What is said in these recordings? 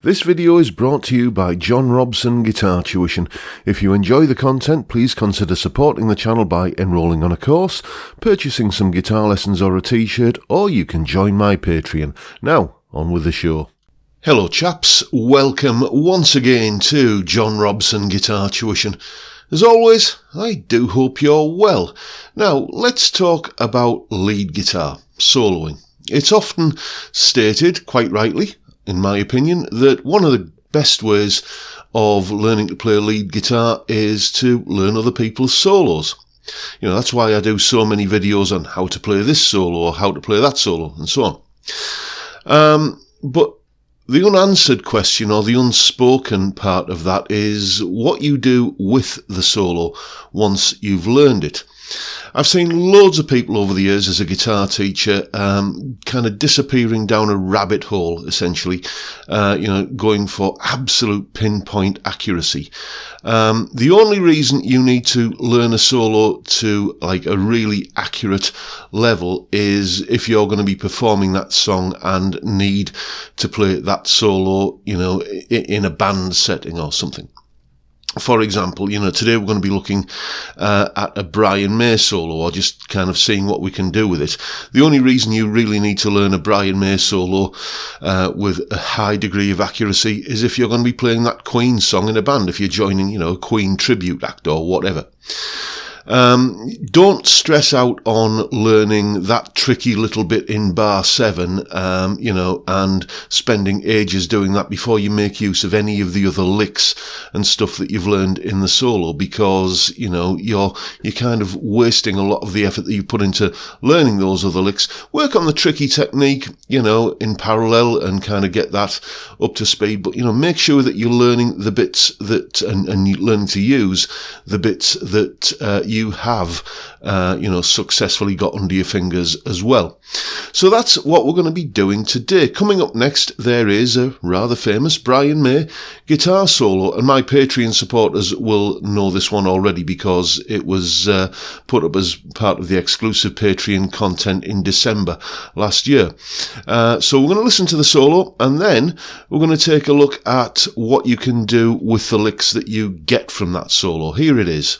This video is brought to you by John Robson Guitar Tuition. If you enjoy the content, please consider supporting the channel by enrolling on a course, purchasing some guitar lessons or a t-shirt, or you can join my Patreon. Now, on with the show. Hello chaps, welcome once again to John Robson Guitar Tuition. As always, I do hope you're well. Now, let's talk about lead guitar, soloing. It's often stated, quite rightly, in my opinion, that one of the best ways of learning to play lead guitar is to learn other people's solos. You know, that's why I do so many videos on how to play this solo or how to play that solo and so on. But the unanswered question, or the unspoken part of that, is what you do with the solo once you've learned it. I've seen loads of people over the years as a guitar teacher kind of disappearing down a rabbit hole, essentially, going for absolute pinpoint accuracy. The only reason you need to learn a solo to like a really accurate level is if you're going to be performing that song and need to play that solo, in a band setting or something. For example, today we're going to be looking at a Brian May solo, or just kind of seeing what we can do with it. The only reason you really need to learn a Brian May solo with a high degree of accuracy is if you're going to be playing that Queen song in a band, if you're joining, a Queen tribute act or whatever. Don't stress out on learning that tricky little bit in bar 7, and spending ages doing that before you make use of any of the other licks and stuff that you've learned in the solo, because, you're kind of wasting a lot of the effort that you put into learning those other licks. Work on the tricky technique, in parallel and kind of get that up to speed, but, make sure that you're learning the bits that, and you learning to use the bits that, you have, successfully got under your fingers as well. So that's what we're going to be doing today. Coming up next, there is a rather famous Brian May guitar solo, and my Patreon supporters will know this one already because it was put up as part of the exclusive Patreon content in December last year. So we're going to listen to the solo, and then we're going to take a look at what you can do with the licks that you get from that solo. Here it is.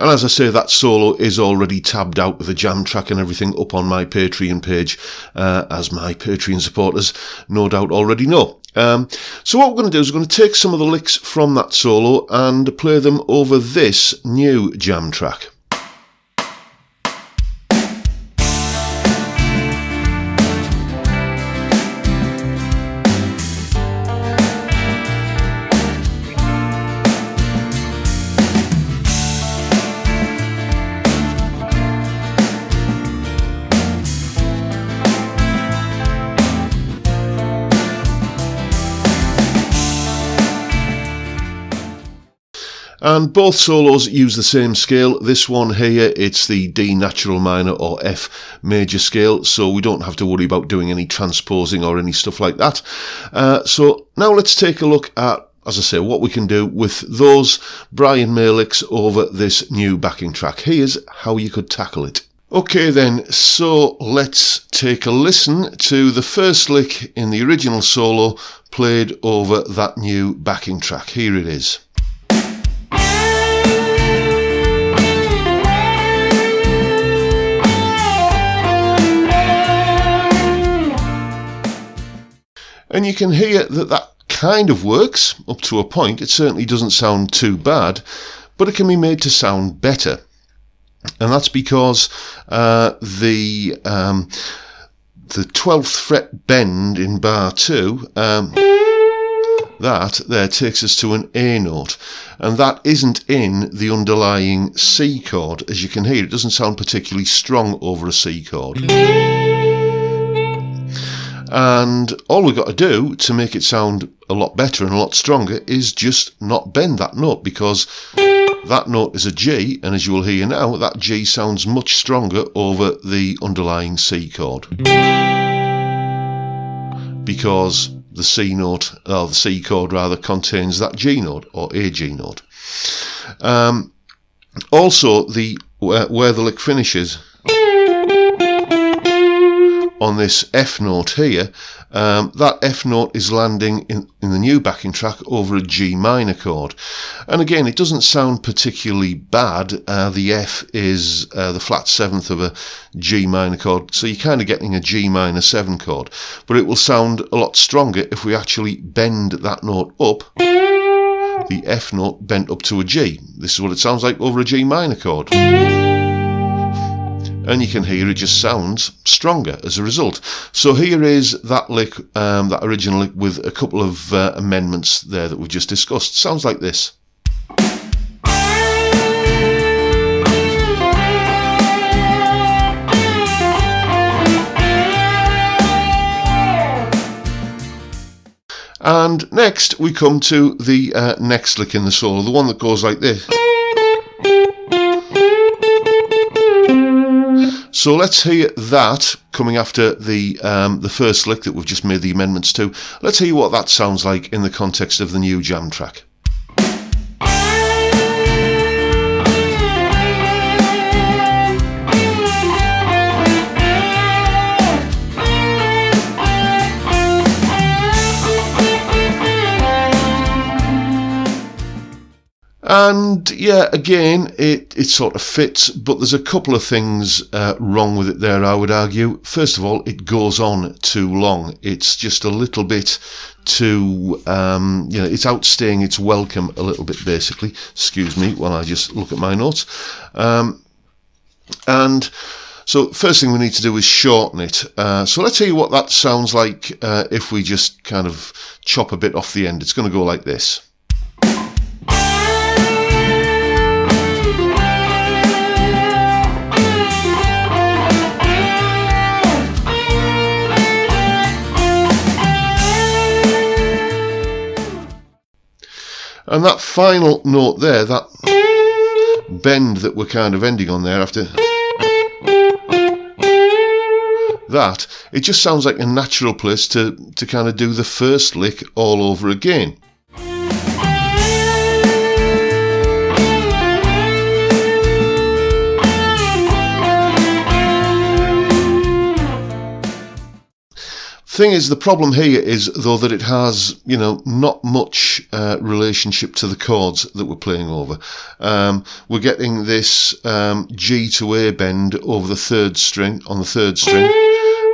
And as I say, that solo is already tabbed out with a jam track and everything up on my Patreon page, as my Patreon supporters no doubt already know. So what we're going to do is we're going to take some of the licks from that solo and play them over this new jam track. And both solos use the same scale. This one here, it's the D natural minor or F major scale, so we don't have to worry about doing any transposing or any stuff like that. So now let's take a look at, as I say, what we can do with those Brian May licks over this new backing track. Here's how you could tackle it. Okay then, so let's take a listen to the first lick in the original solo played over that new backing track. Here it is. And you can hear that kind of works up to a point. It certainly doesn't sound too bad, but it can be made to sound better. And that's because the 12th fret bend in bar 2, that there takes us to an A note, and that isn't in the underlying C chord. As you can hear, it doesn't sound particularly strong over a C chord. And all we've got to do to make it sound a lot better and a lot stronger is just not bend that note, because that note is a G, and as you will hear now, that G sounds much stronger over the underlying C chord, because the C note, or the C chord rather, contains that G note, or a G note. Also, where the lick finishes on this F note here, that F note is landing in the new backing track over a G minor chord. And again, it doesn't sound particularly bad. The F is the flat 7th of a G minor chord, so you're kind of getting a G minor 7 chord. But it will sound a lot stronger if we actually bend that note up, the F note bent up to a G. This is what it sounds like over a G minor chord. And you can hear it just sounds stronger as a result. So here is that lick, that original lick, with a couple of amendments there that we've just discussed. Sounds like this. And next we come to the next lick in the solo, the one that goes like this. So let's hear that coming after the first lick that we've just made the amendments to. Let's hear what that sounds like in the context of the new jam track. And yeah, again, it sort of fits, but there's a couple of things wrong with it there, I would argue. First of all, it goes on too long. It's just a little bit too, it's outstaying its welcome a little bit, basically. Excuse me while I just look at my notes. And so first thing we need to do is shorten it. So let's hear what that sounds like if we just kind of chop a bit off the end. It's going to go like this. And that final note there, that bend that we're kind of ending on there after that, it just sounds like a natural place to kind of do the first lick all over again. Thing is, the problem here is, though, that it has, not much relationship to the chords that we're playing over. We're getting this G to A bend over the third string, on the third string.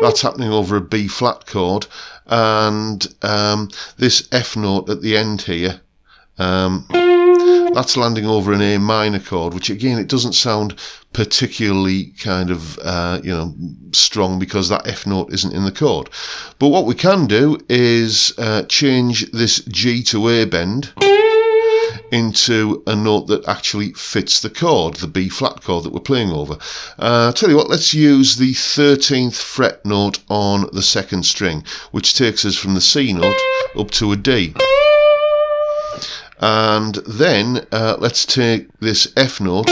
That's happening over a B flat chord, and this F note at the end here, that's landing over an A minor chord, which again, it doesn't sound particularly kind of, strong because that F note isn't in the chord. But what we can do is change this G to A bend into a note that actually fits the chord, the B flat chord that we're playing over. Tell you what, let's use the 13th fret note on the second string, which takes us from the C note up to a D. And then let's take this F note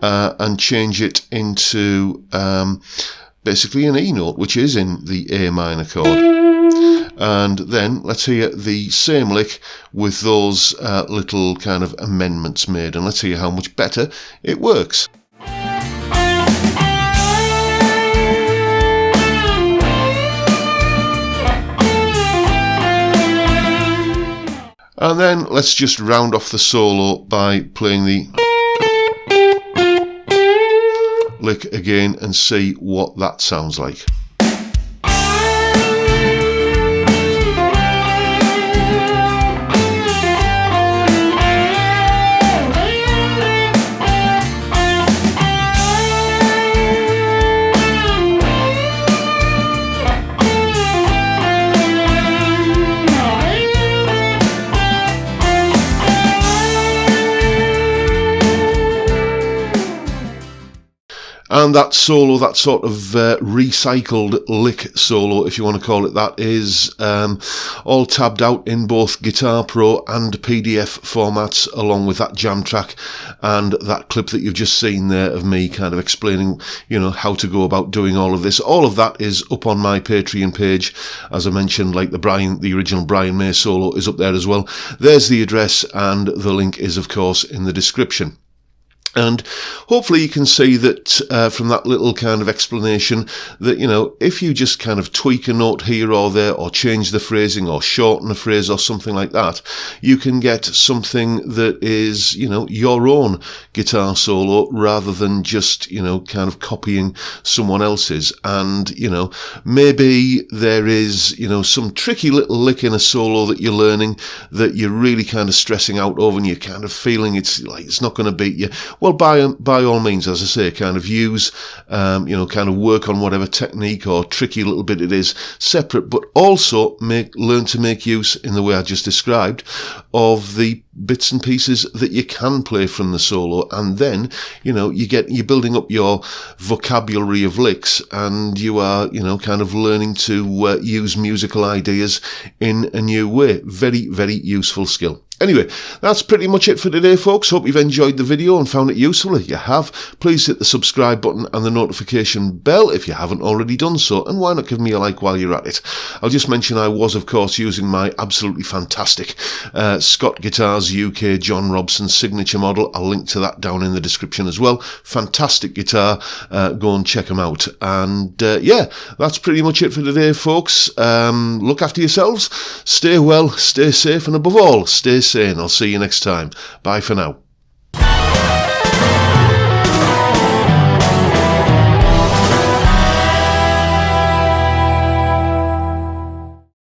and change it into basically an E note, which is in the A minor chord. And then let's hear the same lick with those little kind of amendments made, and let's hear how much better it works. And then let's just round off the solo by playing the lick again and see what that sounds like. And that solo, that sort of recycled lick solo, if you want to call it that, is all tabbed out in both Guitar Pro and PDF formats, along with that jam track and that clip that you've just seen there of me kind of explaining, you know, how to go about doing all of this. All of that is up on my Patreon page. As I mentioned, like the original Brian May solo is up there as well. There's the address, and the link is, of course, in the description. And hopefully you can see that from that little kind of explanation that, you know, if you just kind of tweak a note here or there, or change the phrasing or shorten a phrase or something like that, you can get something that is, you know, your own guitar solo rather than just, you know, kind of copying someone else's. And, you know, maybe there is, you know, some tricky little lick in a solo that you're learning that you're really kind of stressing out over, and you're kind of feeling it's like it's not going to beat you. Well, by all means, as I say, kind of use, you know, kind of work on whatever technique or tricky little bit it is separate, but also learn to make use, in the way I just described, of the bits and pieces that you can play from the solo. And then, you know, you're building up your vocabulary of licks, and you are, you know, kind of learning to use musical ideas in a new way. Very, very useful skill. Anyway, that's pretty much it for today, folks. Hope you've enjoyed the video and found it useful. If you have, please hit the subscribe button and the notification bell if you haven't already done so, and why not give me a like while you're at it. I'll just mention I was, of course, using my absolutely fantastic Scott Guitars UK John Robson signature model. I'll link to that down in the description as well. Fantastic guitar. Go and check them out. And yeah, that's pretty much it for today, folks. Look after yourselves. Stay well, stay safe, and above all, stay sane. I'll see you next time. Bye for now.